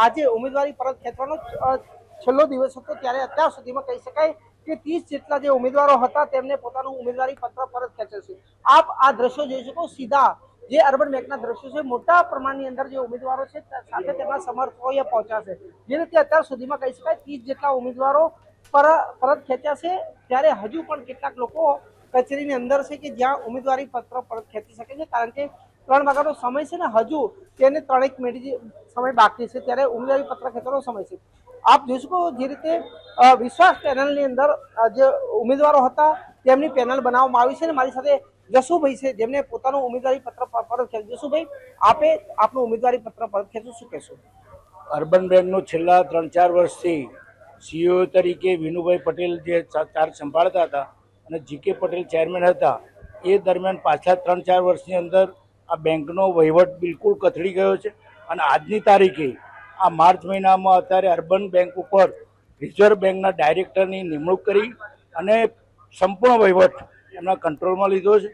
આજે ઉમેદવારી પરત ખેંચવાનો છેલ્લો દિવસ હતો, ત્યારે અત્યાર સુધીમાં કહી શકાય કે 30 જેટલા જે ઉમેદવારો હતા તેમને પોતાનું ઉમેદવારી પત્ર પરત ખેંચ્યું છે। આપ આ દ્રશ્યો જોઈ શકો, સીધા જે અર્બન બેંકના દ્રશ્યો છે, મોટા પ્રમાણની અંદર જે ઉમેદવારો છે સાથે તેમના સમર્થકો અહીંયા પહોંચ્યા છે। જે રીતે અત્યાર સુધીમાં કહી શકાય 30 જેટલા ઉમેદવારો પરત ખેંચ્યા છે, ત્યારે હજુ પણ કેટલાક લોકો કચેરીની અંદર છે કે જ્યાં ઉમેદવારી પત્ર પરત ખેંચી શકે છે, કારણ કે 3 વાગ્યાનો સમય છે ને હજુ તેને 3 મિનિટ સમય બાકી છે, ત્યારે ઉમેદવારી પત્ર ખેંચવાનો સમય છે। આપ જોઈ શકો જે રીતે વિશ્વાસ પેનલની અંદર જે ઉમેદવારો હતા તેમની પેનલ બનાવવામાં આવી છે અને મારી સાથે જસુભાઈ છે જેમને પોતાનું ઉમેદવારી પત્ર પરત ખેંચ્યું। જસુભાઈ, આપે આપનું ઉમેદવારી પત્ર પરત ખેંચ્યું, શું કહેશો? અર્બન બેંકનું છેલ્લા 3-4 વર્ષથી સીઈઓ તરીકે વિનુભાઈ પટેલ જે ચાર્જ સંભાળતા હતા અને જીકે પટેલ ચેરમેન હતા, એ દરમિયાન પાછલા 3-4 વર્ષની અંદર આ બેંકનો વહીવટ બિલકુલ કથળી ગયો છે અને આજની તારીખે આ માર્ચ મહિનામાં અત્યારે અર્બન બેંક ઉપર રિઝર્વ બેંકના ડાયરેક્ટરની નિમણૂક કરી અને સંપૂર્ણ વહીવટ એમના કંટ્રોલમાં લીધો છે